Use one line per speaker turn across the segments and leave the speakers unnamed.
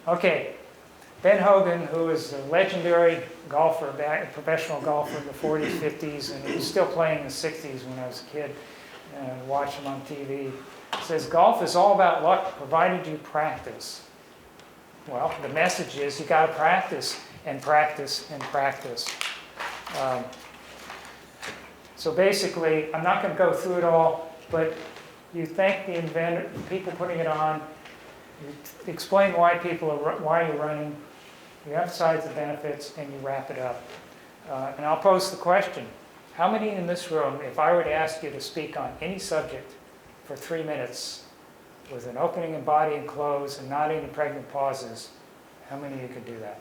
Okay, Ben Hogan, who is a legendary golfer, professional golfer in the 40s, 50s, and he was still playing in the 60s when I was a kid, and I watched him on TV, says, golf is all about luck, provided you practice. Well, the message is you got to practice and practice and practice. So basically, I'm not going to go through it all, but you thank the inventor, people putting it on, you explain why you're running, you emphasize the benefits, and you wrap it up. And I'll pose the question, how many in this room, if I were to ask you to speak on any subject for 3 minutes with an opening and body and close and not any pregnant pauses, how many of you could do that?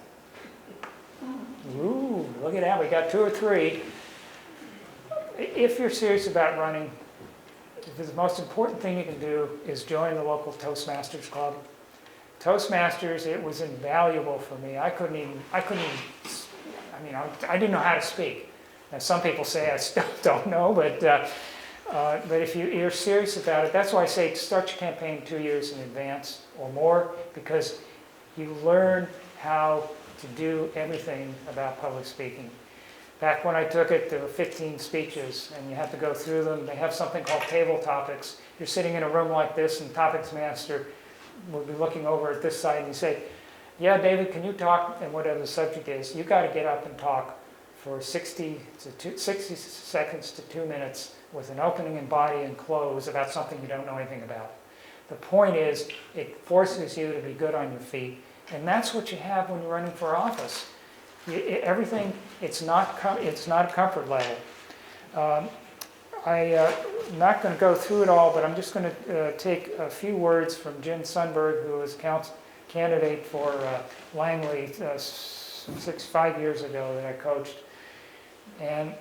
Ooh, look at that, we got 2 or 3. If you're serious about running, the most important thing you can do is join the local Toastmasters club. Toastmasters, it was invaluable for me. I didn't know how to speak. Now, some people say I still don't know, but if you're serious about it, that's why I say start your campaign 2 years in advance or more, because you learn how to do everything about public speaking. Back when I took it, there were 15 speeches, and you have to go through them. They have something called table topics. You're sitting in a room like this, and topics master will be looking over at this side, and you say, yeah, David, can you talk? And whatever the subject is, you got to get up and talk for 60 seconds to 2 minutes with an opening and body and close about something you don't know anything about. The point is, it forces you to be good on your feet, and that's what you have when you're running for office. Everything, it's not a comfort level. I'm not going to go through it all, but I'm just going to take a few words from Jim Sundberg, who was candidate for Langley 5 years ago that I coached. And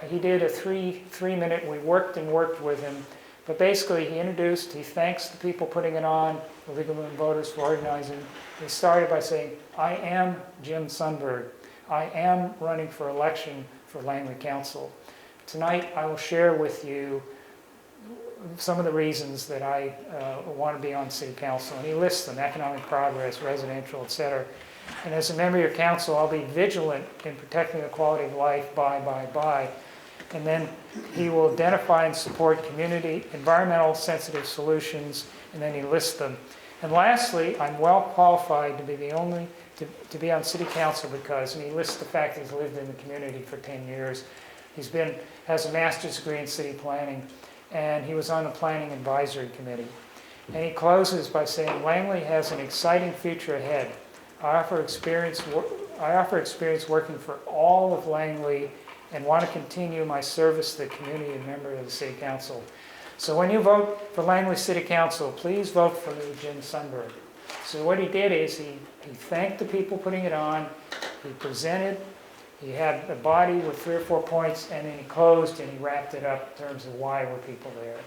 he did a three-minute, we worked with him, but basically he thanks the people putting it on, the League of Women Voters for organizing. He started by saying, I am Jim Sundberg. I am running for election for Langley Council. Tonight I will share with you some of the reasons that I want to be on City Council. And he lists them: economic progress, residential, etc. And as a member of your council, I'll be vigilant in protecting the quality of life by. And then he will identify and support community, environmental sensitive solutions, and then he lists them. And lastly, I'm well qualified to be on City Council because, and he lists the fact that he's lived in the community for 10 years. Has a master's degree in city planning, and he was on the Planning Advisory Committee. And he closes by saying, Langley has an exciting future ahead. I offer experience working for all of Langley and want to continue my service to the community and member of the City Council. So when you vote for Langley City Council, please vote for Jim Sundberg. So what he did is he thanked the people putting it on, he presented, he had a body with 3 or 4 points, and then he closed and he wrapped it up in terms of why were people there.